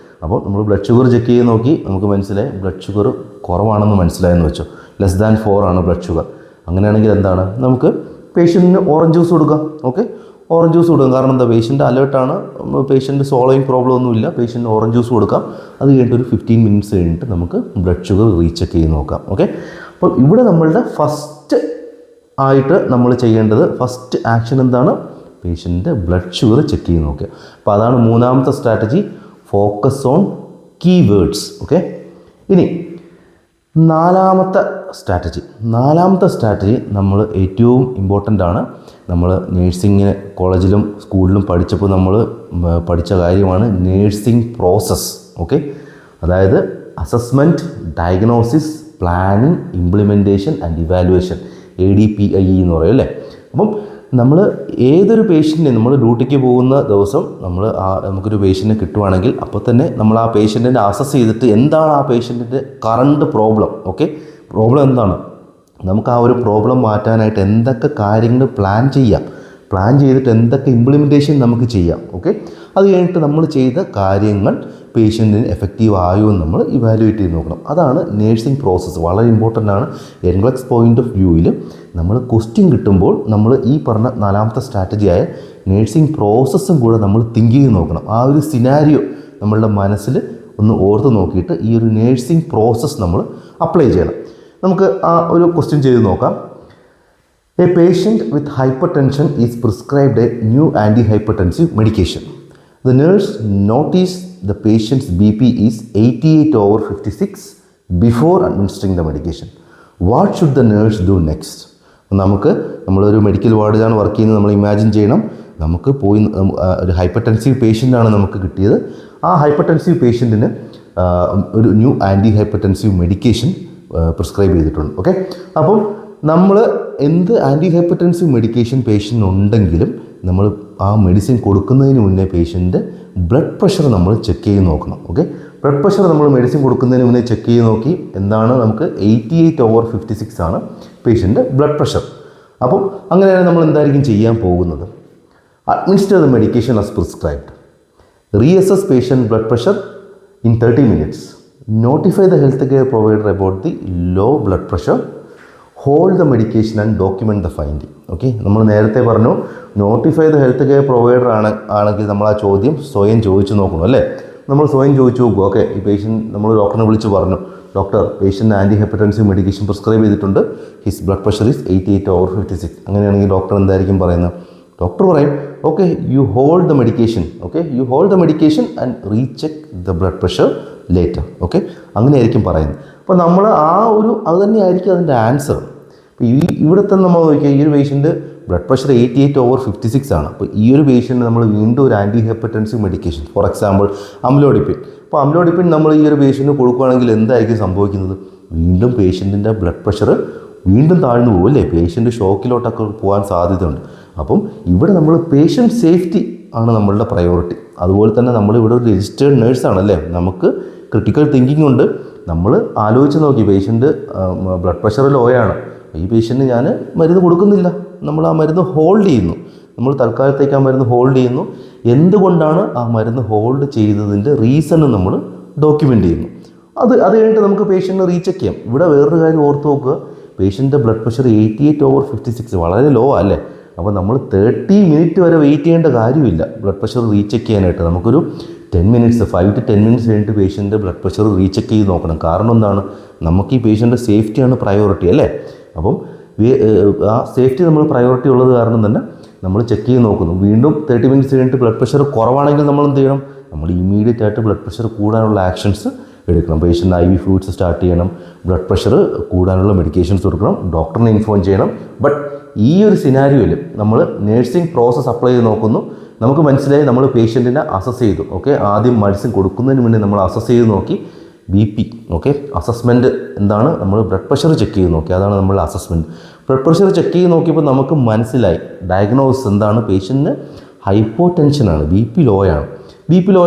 അപ്പോൾ നമ്മൾ ബ്ലഡ് ഷുഗർ ചെക്ക് ചെയ്ത് നോക്കി, നമുക്ക് മനസ്സിലായി ബ്ലഡ് ഷുഗർ കുറവാണെന്ന് മനസ്സിലായെന്ന് വെച്ചോ. <4 ആണ് ബ്ലഡ് ഷുഗർ. അങ്ങനെയാണെങ്കിൽ എന്താണ്, നമുക്ക് പേഷ്യൻറ്റിന് ഓറഞ്ച് ജ്യൂസ് കൊടുക്കാം. ഓക്കെ, ഓറഞ്ച് ജ്യൂസ് കൊടുക്കാം. കാരണം എന്താ, പേഷ്യൻ്റ് അലേർട്ടാണ്, പേഷ്യൻ്റ് സോളോയിങ് പ്രോബ്ലം ഒന്നുമില്ല. പേഷ്യൻറ്റിന് ഓറഞ്ച് ജ്യൂസ് കൊടുക്കാം. അത് കഴിഞ്ഞിട്ട് ഒരു 15 മിനിറ്റ്സ് കഴിഞ്ഞിട്ട് നമുക്ക് ബ്ലഡ് ഷുഗർ റീചെക്ക് ചെയ്ത് നോക്കാം. ഓക്കെ, അപ്പോൾ ഇവിടെ നമ്മളുടെ ഫസ്റ്റ് ആയിട്ട് നമ്മൾ ചെയ്യേണ്ടത്, ഫസ്റ്റ് ആക്ഷൻ എന്താണ്? പേഷ്യൻ്റെ ബ്ലഡ് ഷുഗർ ചെക്ക് ചെയ്ത് നോക്കുക. അപ്പോൾ അതാണ് മൂന്നാമത്തെ strategy, focus on keywords. Okay, ഇനി നാലാമത്തെ സ്ട്രാറ്റജി നമ്മൾ ഏറ്റവും ഇമ്പോർട്ടൻ്റ് ആണ്. നമ്മൾ നേഴ്സിങ്ങിന് കോളേജിലും സ്കൂളിലും പഠിച്ചപ്പോൾ നമ്മൾ പഠിച്ച കാര്യമാണ് നേഴ്സിംഗ് പ്രോസസ്സ്. ഓക്കെ, അതായത് assessment, diagnosis, planning, implementation and evaluation, ADPIE എന്ന് പറയും അല്ലേ. അപ്പം നമ്മൾ ഏതൊരു പേഷ്യൻറ്റിനെ നമ്മൾ ഡ്യൂട്ടിക്ക് പോകുന്ന ദിവസം നമുക്കൊരു പേഷ്യൻറ്റിനെ കിട്ടുവാണെങ്കിൽ അപ്പോൾ തന്നെ നമ്മൾ ആ പേഷ്യൻറ്റിനെ അസസ് ചെയ്തിട്ട് എന്താണ് ആ പേഷ്യൻറ്റിൻ്റെ കറണ്ട് പ്രോബ്ലം. ഓക്കെ, പ്രോബ്ലം എന്താണ്, നമുക്ക് ആ ഒരു പ്രോബ്ലം മാറ്റാനായിട്ട് എന്തൊക്കെ കാര്യങ്ങൾ പ്ലാൻ ചെയ്തിട്ട് എന്തൊക്കെ ഇംപ്ലിമെൻറ്റേഷൻ നമുക്ക് ചെയ്യാം. ഓക്കെ, അത് കഴിഞ്ഞിട്ട് നമ്മൾ ചെയ്ത കാര്യങ്ങൾ പേഷ്യൻറ്റിന് എഫക്റ്റീവ് ആയോ എന്ന് നമ്മൾ ഇവാലുവേറ്റ് ചെയ്ത് നോക്കണം. അതാണ് നേഴ്സിംഗ് പ്രോസസ്സ്. വളരെ ഇമ്പോർട്ടൻ്റ് ആണ്. NCLEX പോയിൻ്റ് ഓഫ് വ്യൂവിൽ നമ്മൾ ക്വസ്റ്റ്യൻ കിട്ടുമ്പോൾ നമ്മൾ ഈ പറഞ്ഞ നാലാമത്തെ സ്ട്രാറ്റജിയായ നേഴ്സിംഗ് പ്രോസസ്സും കൂടെ നമ്മൾ തിങ്ക് ചെയ്ത് നോക്കണം. ആ ഒരു സിനാരിയോ നമ്മളുടെ മനസ്സിൽ ഒന്ന് ഓർത്ത് നോക്കിയിട്ട് ഈ ഒരു നേഴ്സിംഗ് പ്രോസസ്സ് നമ്മൾ അപ്ലൈ ചെയ്യണം. നമുക്ക് ആ ഒരു ക്വസ്റ്റ്യൻ ചെയ്ത് നോക്കാം. A patient with hypertension is prescribed a new antihypertensive medication. The nurse noticed the patient's BP is 88/56 before administering the medication. What should the nurse do next? നമ്മളൊരു medical വാർഡിലാണ് work ചെയ്യുന്നത്. നമ്മൾ ഇമാജിൻ ചെയ്യണം, നമുക്ക് പോയി ഒരു ഹൈപ്പർടെൻസീവ് പേഷ്യൻ്റാണ് നമുക്ക് കിട്ടിയത്. ആ ഹൈപ്പർടെൻസീവ് പേഷ്യൻറ്റിന് ഒരു ന്യൂ ആൻറ്റി മെഡിക്കേഷൻ പ്രിസ്ക്രൈബ് ചെയ്തിട്ടുണ്ട്. ഓക്കെ, അപ്പം നമ്മൾ എന്ത് ആൻറ്റി മെഡിക്കേഷൻ പേഷ്യൻ്റ് ഉണ്ടെങ്കിലും നമ്മൾ ആ മെഡിസിൻ കൊടുക്കുന്നതിന് മുന്നേ പേഷ്യൻ്റെ ബ്ലഡ് പ്രഷർ നമ്മൾ ചെക്ക് ചെയ്ത് നോക്കണം. ഓക്കെ, ബ്ലഡ് പ്രഷർ നമ്മൾ മെഡിസിൻ കൊടുക്കുന്നതിന് മുന്നേ ചെക്ക് ചെയ്ത് നോക്കി. എന്താണ്, നമുക്ക് 88/56 ആണ് പേഷ്യൻ്റെ ബ്ലഡ് പ്രഷർ. അപ്പം അങ്ങനെയാണ് നമ്മൾ എന്തായിരിക്കും ചെയ്യാൻ പോകുന്നത്. Administer the medication as prescribed, reassess patient blood pressure in 30 minutes, notify the health care provider about the low blood pressure, hold the medication and document the finding. Okay, നമ്മൾ നേരത്തെ പറഞ്ഞു notify the health care provider ആണെങ്കിൽ നമ്മൾ ആ ചോദ്യം സ്വയം ചോദിച്ചു നോക്കണം അല്ലേ. നമ്മൾ സ്വയം ചോദിച്ചു നോക്കും. ഓക്കെ, ഈ പേഷ്യൻ്റ് നമ്മൾ ഡോക്ടറിനെ വിളിച്ച് പറഞ്ഞു, doctor patient anti medication prescribe ചെയ്തിട്ടുണ്ട്, ഹിസ് ബ്ലഡ് പ്രഷർ ഈസ് 88/56. അങ്ങനെയാണെങ്കിൽ ഡോക്ടർ എന്തായിരിക്കും പറയുന്നത്? ഡോക്ടർ പറയും, okay you hold the medication, and recheck the blood pressure later. Okay, അങ്ങനെയായിരിക്കും പറയുന്നത്. അപ്പോൾ നമ്മൾ അത് തന്നെയായിരിക്കും അതിൻ്റെ ആൻസർ. അപ്പോൾ ഇവിടെ തന്നെ നമ്മൾ നോക്കിയാൽ ഈ ഒരു പേഷ്യൻ്റ് ബ്ലഡ് പ്രഷർ 88/56 ആണ്. അപ്പോൾ ഈ ഒരു പേഷ്യൻ്റ് നമ്മൾ വീണ്ടും ഒരു ആൻറ്റി മെഡിക്കേഷൻ, ഫോർ എക്സാമ്പിൾ അമ്ലോഡിപ്പിൻ. അപ്പോൾ അമ്ലോഡിപ്പിൻ നമ്മൾ ഈ ഒരു പേഷ്യൻറ്റ് കൊടുക്കുകയാണെങ്കിൽ എന്തായിരിക്കും സംഭവിക്കുന്നത്? വീണ്ടും പേഷ്യൻറ്റിൻ്റെ ബ്ലഡ് പ്രഷർ വീണ്ടും താഴ്ന്നു പോകും അല്ലേ, പേഷ്യൻ്റ് ഷോക്കിലോട്ടൊക്കെ പോകാൻ സാധ്യതയുണ്ട്. അപ്പം ഇവിടെ നമ്മൾ പേഷ്യൻ്റ് സേഫ്റ്റി ആണ് നമ്മളുടെ പ്രയോറിറ്റി. അതുപോലെ തന്നെ നമ്മളിവിടെ ഒരു രജിസ്റ്റേർഡ് നേഴ്സാണല്ലേ, നമുക്ക് ക്രിട്ടിക്കൽ തിങ്കിങ് ഉണ്ട്. നമ്മൾ ആലോചിച്ച് നോക്കി, പേഷ്യൻ്റ് ബ്ലഡ് പ്രഷർ ലോയാണ്, ഈ പേഷ്യൻറ്റ് ഞാൻ മരുന്ന് കൊടുക്കുന്നില്ല, നമ്മൾ ആ മരുന്ന് ഹോൾഡ് ചെയ്യുന്നു, നമ്മൾ തൽക്കാലത്തേക്ക് ആ മരുന്ന് ഹോൾഡ് ചെയ്യുന്നു. എന്തുകൊണ്ടാണ് ആ മരുന്ന് ഹോൾഡ് ചെയ്തതിൻ്റെ റീസൺ നമ്മൾ ഡോക്യുമെൻ്റ് ചെയ്യുന്നു. അത് കഴിഞ്ഞിട്ട് നമുക്ക് പേഷ്യൻറ്റിനെ റീചെക്ക് ചെയ്യാം. ഇവിടെ വേറൊരു കാര്യം ഓർത്ത് നോക്കുക, പേഷ്യൻ്റെ ബ്ലഡ് പ്രഷർ 88/56 വളരെ ലോ അല്ലേ. അപ്പോൾ നമ്മൾ 30 minutes വരെ വെയിറ്റ് ചെയ്യേണ്ട കാര്യമില്ല ബ്ലഡ് പ്രഷർ റീചെക്ക് ചെയ്യാനായിട്ട്. നമുക്കൊരു 10 minutes, 5 to 10 minutes കഴിഞ്ഞിട്ട് പേഷ്യൻ്റെ ബ്ലഡ് പ്രഷർ റീചെക്ക് ചെയ്ത് നോക്കണം. കാരണം എന്താണ്, നമുക്ക് ഈ പേഷ്യൻ്റെ സേഫ്റ്റിയാണ് പ്രയോറിറ്റി അല്ലേ. അപ്പം ആ സേഫ്റ്റി നമ്മൾ പ്രയോറിറ്റി ഉള്ളത് കാരണം തന്നെ നമ്മൾ ചെക്ക് ചെയ്ത് നോക്കുന്നു. വീണ്ടും 30 minutes കഴിഞ്ഞിട്ട് ബ്ലഡ് പ്രഷർ കുറവാണെങ്കിൽ നമ്മൾ എന്ത് ചെയ്യണം? നമ്മൾ ഇമ്മീഡിയറ്റ് ആയിട്ട് ബ്ലഡ് പ്രഷർ കൂടാനുള്ള ആക്ഷൻസ് എടുക്കണം. പേഷ്യൻ്റ് IV ഫ്ലൂയിഡ്സ് സ്റ്റാർട്ട് ചെയ്യണം, ബ്ലഡ് പ്രഷർ കൂടാനുള്ള മെഡിക്കേഷൻസ് കൊടുക്കണം, ഡോക്ടറിനെ ഇൻഫോം ചെയ്യണം. ബട്ട് ഈ ഒരു സിനാരിയോയിൽ നമ്മൾ നേഴ്സിംഗ് പ്രോസസ്സ് അപ്ലൈ ചെയ്ത് നോക്കുന്നു. നമുക്ക് മനസ്സിലായി നമ്മൾ പേഷ്യൻറ്റിനെ അസസ് ചെയ്തു. ഓക്കെ, ആദ്യം മെഡിസിൻ കൊടുക്കുന്നതിന് മുന്നേ നമ്മൾ അസസ് ചെയ്ത് നോക്കി BP. ഓക്കെ, അസസ്മെൻറ്റ് എന്താണ്? നമ്മൾ ബ്ലഡ് പ്രഷർ ചെക്ക് ചെയ്ത് നോക്കി, അതാണ് നമ്മളുടെ അസസ്മെൻറ്റ്. ബ്ലഡ് പ്രഷർ ചെക്ക് ചെയ്ത് നോക്കിയപ്പോൾ നമുക്ക് മനസ്സിലായി ഡയഗ്നോസിസ് എന്താണ്, പേഷ്യൻറ്റിന് ഹൈപ്പോടെൻഷനാണ്, BP ലോ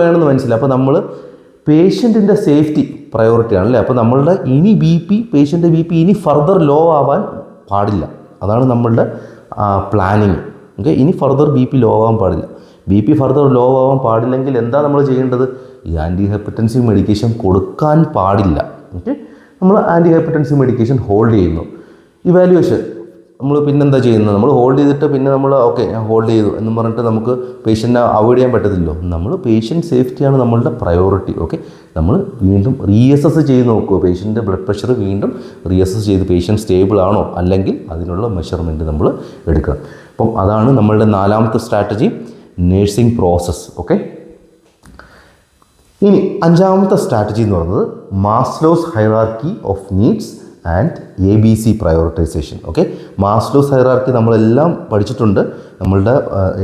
ആണെന്ന് മനസ്സിലായി. അപ്പോൾ നമ്മൾ പേഷ്യൻറ്റിൻ്റെ സേഫ്റ്റി പ്രയോറിറ്റി ആണല്ലേ. അപ്പോൾ നമ്മളുടെ പേഷ്യൻ്റെ BP ഇനി ഫർദർ ലോ ആവാൻ പാടില്ല, അതാണ് നമ്മളുടെ പ്ലാനിങ്. ഓക്കെ, ഇനി ഫർദർ BP ലോ ആവാൻ പാടില്ല. BP ഫർദർ ലോ ആവാൻ പാടില്ലെങ്കിൽ എന്താ നമ്മൾ ചെയ്യേണ്ടത്? ഈ ആൻറ്റി മെഡിക്കേഷൻ കൊടുക്കാൻ പാടില്ല. ഓക്കെ, നമ്മൾ ആൻറ്റി മെഡിക്കേഷൻ ഹോൾഡ് ചെയ്യുന്നു. ഇവാലുവേഷൻ നമ്മൾ പിന്നെന്താ ചെയ്യുന്നത്? നമ്മൾ ഹോൾഡ് ചെയ്തിട്ട് പിന്നെ നമ്മൾ ഓക്കെ ഞാൻ ഹോൾഡ് ചെയ്തു എന്ന് പറഞ്ഞിട്ട് നമുക്ക് പേഷ്യൻറ്റിനെ അവോയ്ഡ് ചെയ്യാൻ പറ്റത്തില്ലല്ലോ. നമ്മൾ പേഷ്യൻറ്റ് സേഫ്റ്റിയാണ് നമ്മളുടെ പ്രയോറിറ്റി. ഓക്കെ, നമ്മൾ വീണ്ടും റീഅസസ് ചെയ്ത് നോക്കുക. പേഷ്യൻ്റെ ബ്ലഡ് പ്രഷർ വീണ്ടും റീഅസസ് ചെയ്ത് പേഷ്യൻറ്റ് സ്റ്റേബിൾ ആണോ, അല്ലെങ്കിൽ അതിനുള്ള മെഷർമെൻറ്റ് നമ്മൾ എടുക്കണം. അപ്പം അതാണ് നമ്മളുടെ നാലാമത്തെ സ്ട്രാറ്റജി, നേഴ്സിംഗ് പ്രോസസ്സ്. ഓക്കെ, ഇനി അഞ്ചാമത്തെ സ്ട്രാറ്റജി എന്ന് പറയുന്നത് Maslow's hierarchy of needs and ABC prioritisation. Okay, Maslow's hierarchy നമ്മളെല്ലാം പഠിച്ചിട്ടുണ്ട്. നമ്മളുടെ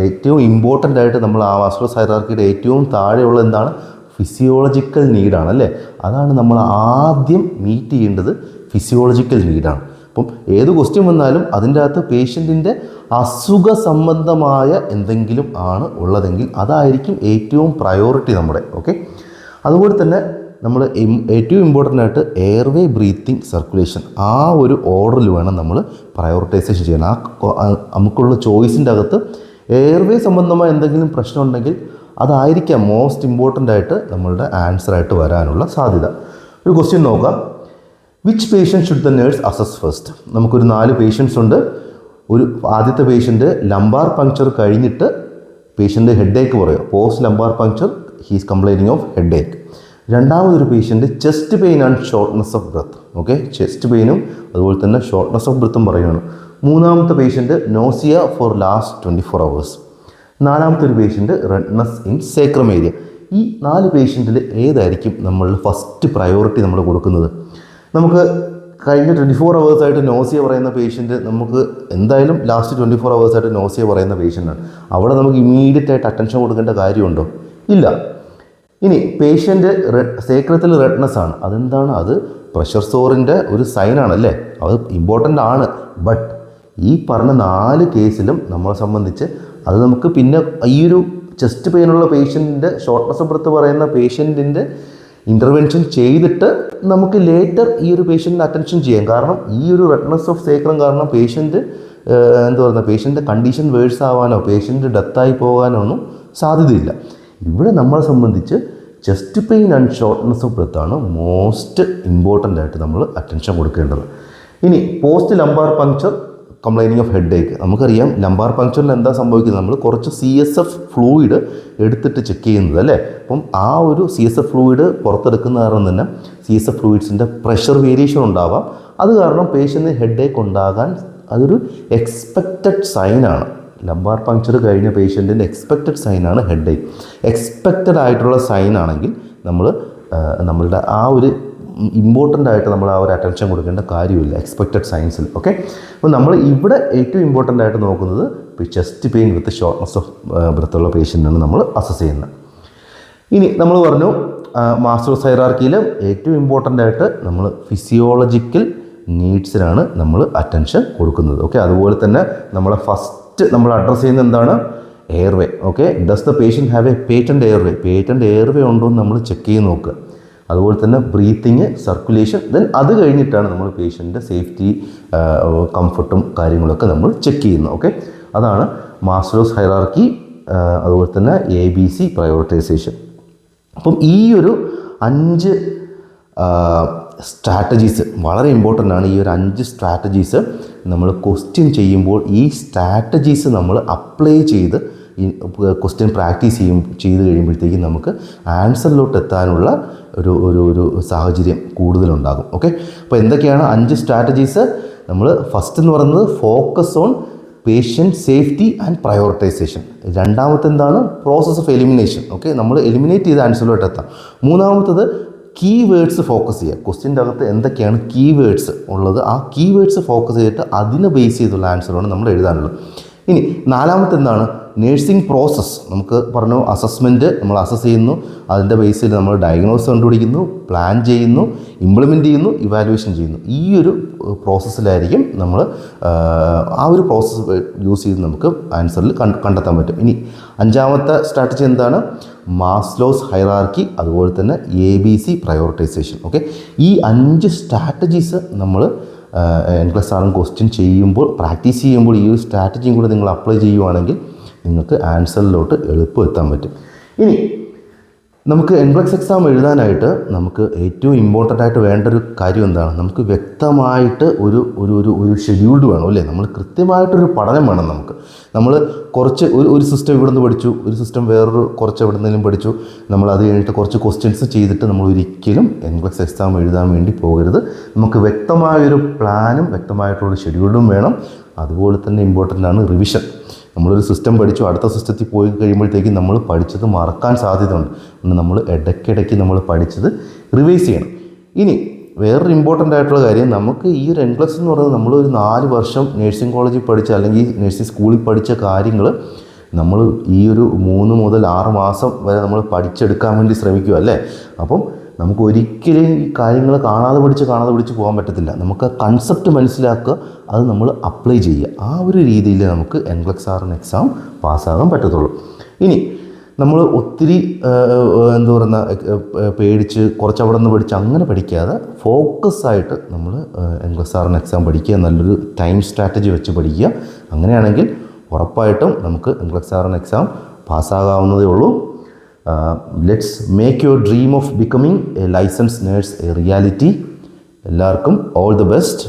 ഏറ്റവും ഇമ്പോർട്ടൻ്റ് ആയിട്ട് നമ്മൾ ആ മാസ്ലോസ് ഹൈറാർക്കിയുടെ ഏറ്റവും താഴെയുള്ള എന്താണ്? ഫിസിയോളജിക്കൽ നീഡാണ് അല്ലേ. അതാണ് നമ്മൾ ആദ്യം മീറ്റ് ചെയ്യേണ്ടത്, ഫിസിയോളജിക്കൽ നീഡാണ്. അപ്പം ഏത് ക്വസ്റ്റ്യൻ വന്നാലും അതിൻ്റെ അകത്ത് പേഷ്യൻറ്റിൻ്റെ അസുഖ സംബന്ധമായ എന്തെങ്കിലും ആണ് ഉള്ളതെങ്കിൽ അതായിരിക്കും ഏറ്റവും പ്രയോറിറ്റി നമ്മുടെ. ഓക്കെ, അതുപോലെ തന്നെ നമ്മൾ ഏറ്റവും ഇമ്പോർട്ടൻ്റ് ആയിട്ട് എയർവേ, ബ്രീത്തിങ്, സർക്കുലേഷൻ, ആ ഒരു ഓർഡറിൽ വേണം നമ്മൾ പ്രയോറിറ്റൈസേഷൻ ചെയ്യാൻ. നമുക്കുള്ള ചോയ്സിൻ്റെ അകത്ത് എയർവേ സംബന്ധമായ എന്തെങ്കിലും പ്രശ്നം ഉണ്ടെങ്കിൽ അതായിരിക്കാം മോസ്റ്റ് ഇമ്പോർട്ടൻ്റ് ആയിട്ട് നമ്മളുടെ ആൻസറായിട്ട് വരാനുള്ള സാധ്യത. ഒരു ക്വസ്റ്റ്യൻ നോക്കാം. Which patient should the nurse assess first? നമുക്കൊരു 4 പേഷ്യൻസ് ഉണ്ട്. ആദ്യത്തെ പേഷ്യൻറ്റ് ലംബാർ പങ്ക്ചർ കഴിഞ്ഞിട്ട് പേഷ്യൻ്റ് ഹെഡേക്ക് പറയും. Post lumbar puncture, he's complaining of headache. രണ്ടാമതൊരു patient chest pain and shortness of breath. Okay, chest പെയിനും അതുപോലെ തന്നെ ഷോർട്ട്നെസ് ഓഫ് ബ്രത്തും പറയുകയാണ്. മൂന്നാമത്തെ patient nausea for last 24 hours. നാലാമത്തെ ഒരു patient redness in sacrum area. ഈ 4 പേഷ്യൻറ്റിൽ ഏതായിരിക്കും നമ്മൾ ഫസ്റ്റ് പ്രയോറിറ്റി നമ്മൾ കൊടുക്കുന്നത്? നമുക്ക് കഴിഞ്ഞ 24 hours ആയിട്ട് നോസിയ പറയുന്ന പേഷ്യൻറ്റ് നമുക്ക് എന്തായാലും ലാസ്റ്റ് 24 hours ആയിട്ട് നോസിയ പറയുന്ന പേഷ്യൻ്റാണ്. അവിടെ നമുക്ക് ഇമ്മീഡിയറ്റ് ആയിട്ട് അറ്റൻഷൻ കൊടുക്കേണ്ട കാര്യമുണ്ടോ? ഇല്ല. ഇനി പേഷ്യൻ്റ് സേക്രത്തിൽ റെഡ്നെസ് ആണ്. അതെന്താണ്? അത് പ്രഷർ സോറിൻ്റെ ഒരു സൈനാണല്ലേ, അത് ഇമ്പോർട്ടൻ്റ് ആണ്. ബട്ട് ഈ പറഞ്ഞ 4 കേസിലും നമ്മളെ സംബന്ധിച്ച് അത് നമുക്ക് പിന്നെ ഈ ഒരു ചെസ്റ്റ് പെയിനുള്ള പേഷ്യൻറ്റിൻ്റെ, ഷോർട്ട്നെസ് ഓഫ് ബ്രത്ത് പറയുന്ന പേഷ്യൻറ്റിൻ്റെ ഇൻ്റർവെൻഷൻ ചെയ്തിട്ട് നമുക്ക് ലേറ്റർ ഈ ഒരു പേഷ്യൻറ്റിന് അറ്റൻഷൻ ചെയ്യാം. കാരണം ഈ ഒരു റെഡ്നെസ് ഓഫ് സേക്രം കാരണം പേഷ്യൻറ്റ് എന്താ പറയുക, പേഷ്യൻ്റെ കണ്ടീഷൻ വേഴ്സ് ആവാനോ പേഷ്യൻ്റ് ഡെത്തായി പോകാനോ ഒന്നും സാധ്യതയില്ല. ഇവിടെ നമ്മളെ സംബന്ധിച്ച് chest pain and shortness of ബ്രത്താണ് മോസ്റ്റ് ഇമ്പോർട്ടൻ്റ് ആയിട്ട് നമ്മൾ അറ്റൻഷൻ കൊടുക്കേണ്ടത്. ഇനി post lumbar puncture complaining of headache. നമുക്കറിയാം ലംബാർ പങ്ക്ചറിൽ എന്താ സംഭവിക്കുന്നത്, നമ്മൾ കുറച്ച് CSF ഫ്ലൂയിഡ് എടുത്തിട്ട് ചെക്ക് ചെയ്യുന്നത് അല്ലേ. അപ്പം ആ ഒരു CSF ഫ്ലൂയിഡ് പുറത്തെടുക്കുന്ന കാരണം തന്നെ CSF ഫ്ലൂയിഡ്സിൻ്റെ പ്രഷർ വേരിയേഷൻ ഉണ്ടാവാം. അത് കാരണം പേഷ്യൻറ്റിന് ഹെഡേക്ക് ഉണ്ടാകാൻ അതൊരു എക്സ്പെക്റ്റഡ് സൈനാണ്. ലംബാർ പങ്ക്ചർ കഴിഞ്ഞ പേഷ്യൻറ്റിൻ്റെ എക്സ്പെക്റ്റഡ് സൈനാണ് ഹെഡേക്ക്. എക്സ്പെക്റ്റഡ് ആയിട്ടുള്ള സൈൻ ആണെങ്കിൽ നമ്മളുടെ ആ ഒരു ഇമ്പോർട്ടൻ്റ് ആയിട്ട് നമ്മൾ ആ ഒരു അറ്റൻഷൻ കൊടുക്കേണ്ട കാര്യമില്ല എക്സ്പെക്റ്റഡ് സയൻസിൽ. ഓക്കെ, അപ്പോൾ നമ്മൾ ഇവിടെ ഏറ്റവും ഇമ്പോർട്ടൻ്റ് ആയിട്ട് നോക്കുന്നത് chest pain with shortness of ബ്രത്തുള്ള പേഷ്യൻ്റാണ് നമ്മൾ അസസ് ചെയ്യുന്നത്. ഇനി നമ്മൾ പറഞ്ഞു മാസ്ലോസ് ഹൈറാർക്കിയിൽ ഏറ്റവും ഇമ്പോർട്ടൻ്റ് ആയിട്ട് നമ്മൾ ഫിസിയോളജിക്കൽ നീഡ്സിനാണ് നമ്മൾ അറ്റൻഷൻ കൊടുക്കുന്നത്. ഓക്കെ, അതുപോലെ തന്നെ നമ്മളെ ഫസ്റ്റ് നമ്മൾ അഡ്രസ്സ് ചെയ്യുന്നത് എന്താണ്? Airway. Okay, does the patient have A patent airway? Patent airway ഉണ്ടോ എന്ന് നമ്മൾ ചെക്ക് ചെയ്ത് നോക്കുക. അതുപോലെ തന്നെ ബ്രീത്തിങ്, സർക്കുലേഷൻ, ദെൻ അത് കഴിഞ്ഞിട്ടാണ് നമ്മൾ പേഷ്യൻ്റെ സേഫ്റ്റി, കംഫർട്ടും കാര്യങ്ങളൊക്കെ നമ്മൾ ചെക്ക് ചെയ്യുന്നത്. ഓക്കെ, അതാണ് മാസ്ലോസ് ഹൈറാർക്കി, അതുപോലെ തന്നെ ABC പ്രയോറിറ്റൈസേഷൻ. അപ്പം ഈ ഒരു 5 സ്ട്രാറ്റജീസ് വളരെ ഇമ്പോർട്ടൻ്റ് ആണ്. ഈ ഒരു 5 സ്ട്രാറ്റജീസ് നമ്മൾ ക്വസ്റ്റ്യൻ ചെയ്യുമ്പോൾ ഈ സ്ട്രാറ്റജീസ് നമ്മൾ അപ്ലൈ ചെയ്ത് ഈ ക്വസ്റ്റ്യൻ പ്രാക്ടീസ് ചെയ്ത് കഴിയുമ്പോഴത്തേക്കും നമുക്ക് ആൻസറിലോട്ട് എത്താനുള്ള ഒരു സാഹചര്യം കൂടുതലുണ്ടാകും. ഓക്കെ, അപ്പോൾ എന്തൊക്കെയാണ് 5 സ്ട്രാറ്റജീസ്? നമ്മൾ ഫസ്റ്റ് എന്ന് പറയുന്നത് focus on patient safety and prioritisation. രണ്ടാമത്തെ എന്താണ്? Process of elimination. ഓക്കെ, നമ്മൾ എലിമിനേറ്റ് ചെയ്ത് ആൻസറിലോട്ട് എത്താം. മൂന്നാമത്തത് കീവേഡ്സ് ഫോക്കസ് ചെയ്യുക. ക്വസ്റ്റ്യൻ്റെ അകത്ത് എന്തൊക്കെയാണ് കീവേഡ്സ് ഉള്ളത്, ആ കീവേഡ്സ് ഫോക്കസ് ചെയ്തിട്ട് അതിനെ ബേസ് ചെയ്തുള്ള ആൻസറാണ് നമ്മൾ എഴുതാനുള്ളത്. ഇനി നാലാമത്തെ എന്താണ്? Nursing process. നമുക്ക് പറഞ്ഞു അസസ്മെൻറ്റ്, നമ്മൾ അസസ് ചെയ്യുന്നു, അതിൻ്റെ ബേസിൽ നമ്മൾ ഡയഗ്നോസ് കണ്ടുപിടിക്കുന്നു, പ്ലാൻ ചെയ്യുന്നു, ഇംപ്ലിമെൻറ്റ് ചെയ്യുന്നു, ഇവാലുവേഷൻ ചെയ്യുന്നു. ഈ ഒരു പ്രോസസ്സിലായിരിക്കും നമ്മൾ ആ ഒരു പ്രോസസ്സ് യൂസ് ചെയ്ത് നമുക്ക് ആൻസറിൽ കണ്ടെത്താൻ പറ്റും. ഇനി അഞ്ചാമത്തെ സ്ട്രാറ്റജി എന്താണ്? മാസ്ലോസ് ഹൈറാർക്കി, അതുപോലെ തന്നെ ABC പ്രയോറിറ്റൈസേഷൻ. ഓക്കെ, ഈ 5 സ്ട്രാറ്റജീസ് നമ്മൾ N+1 ക്വസ്റ്റ്യൻ ചെയ്യുമ്പോൾ, പ്രാക്ടീസ് ചെയ്യുമ്പോൾ ഈ ഒരു സ്ട്രാറ്റജിയും കൂടെ നിങ്ങൾ അപ്ലൈ ചെയ്യുവാണെങ്കിൽ നിങ്ങൾക്ക് ആൻസറിലോട്ട് എളുപ്പം എത്താൻ പറ്റും. ഇനി നമുക്ക് NCLEX എക്സാം എഴുതാനായിട്ട് നമുക്ക് ഏറ്റവും ഇമ്പോർട്ടൻ്റ് ആയിട്ട് വേണ്ട ഒരു കാര്യം എന്താണ്? നമുക്ക് വ്യക്തമായിട്ട് ഒരു ഷെഡ്യൂൾഡ് വേണം അല്ലേ. നമ്മൾ കൃത്യമായിട്ടൊരു പഠനം വേണം നമുക്ക്. നമ്മൾ കുറച്ച് ഒരു സിസ്റ്റം ഇവിടെ നിന്ന് പഠിച്ചു, ഒരു സിസ്റ്റം വേറൊരു കുറച്ച് എവിടെ നിന്നെങ്കിലും പഠിച്ചു, നമ്മൾ അത് കഴിഞ്ഞിട്ട് കുറച്ച് ക്വസ്റ്റ്യൻസ് ചെയ്തിട്ട് നമ്മൾ ഒരിക്കലും NCLEX എക്സാം എഴുതാൻ വേണ്ടി പോകരുത്. നമുക്ക് വ്യക്തമായൊരു പ്ലാനും വ്യക്തമായിട്ടുള്ള ഷെഡ്യൂളും വേണം. അതുപോലെ തന്നെ ഇമ്പോർട്ടൻ്റ് ആണ് റിവിഷൻ. നമ്മളൊരു സിസ്റ്റം പഠിച്ചു, അടുത്ത സിസ്റ്റത്തിൽ പോയി കഴിയുമ്പോഴത്തേക്കും നമ്മൾ പഠിച്ചത് മറക്കാൻ സാധ്യതയുണ്ട്. അതുകൊണ്ട് നമ്മൾ ഇടയ്ക്കിടയ്ക്ക് നമ്മൾ പഠിച്ചത് റിവൈസ് ചെയ്യണം. ഇനി വേറൊരു ഇമ്പോർട്ടൻ്റ് ആയിട്ടുള്ള കാര്യം, നമുക്ക് ഈ ഒരു NCLEX എന്ന് പറയുന്നത് നമ്മളൊരു 4 വർഷം നഴ്സിംഗ് കോളേജിൽ പഠിച്ച അല്ലെങ്കിൽ നഴ്സിംഗ് സ്കൂളിൽ പഠിച്ച കാര്യങ്ങൾ നമ്മൾ ഈ ഒരു 3 മുതൽ 6 മാസം വരെ നമ്മൾ പഠിച്ചെടുക്കാൻ വേണ്ടി ശ്രമിക്കുക അല്ലേ. അപ്പം നമുക്ക് ഒരിക്കലും ഈ കാര്യങ്ങൾ കാണാതെ പഠിച്ച് പോകാൻ പറ്റത്തില്ല. നമുക്ക് ആ കൺസെപ്റ്റ് മനസ്സിലാക്കുക, അത് നമ്മൾ അപ്ലൈ ചെയ്യുക. ആ ഒരു രീതിയിൽ നമുക്ക് NCLEX RN എക്സാം പാസ്സാകാൻ പറ്റത്തുള്ളൂ. ഇനി നമ്മൾ ഒത്തിരി എന്താ പറയുക പേടിച്ച് കുറച്ചവിടെ നിന്ന് പഠിച്ച് അങ്ങനെ പഠിക്കാതെ ഫോക്കസായിട്ട് നമ്മൾ NCLEX RN എക്സാം പഠിക്കുക, നല്ലൊരു ടൈം സ്ട്രാറ്റജി വെച്ച് പഠിക്കുക. അങ്ങനെയാണെങ്കിൽ ഉറപ്പായിട്ടും നമുക്ക് NCLEX RN എക്സാം പാസ്സാകാവുന്നതേ ഉള്ളൂ. Let's make your dream of becoming a license nurse a reality. എല്ലാവർക്കും ഓൾ ദി ബെസ്റ്റ്.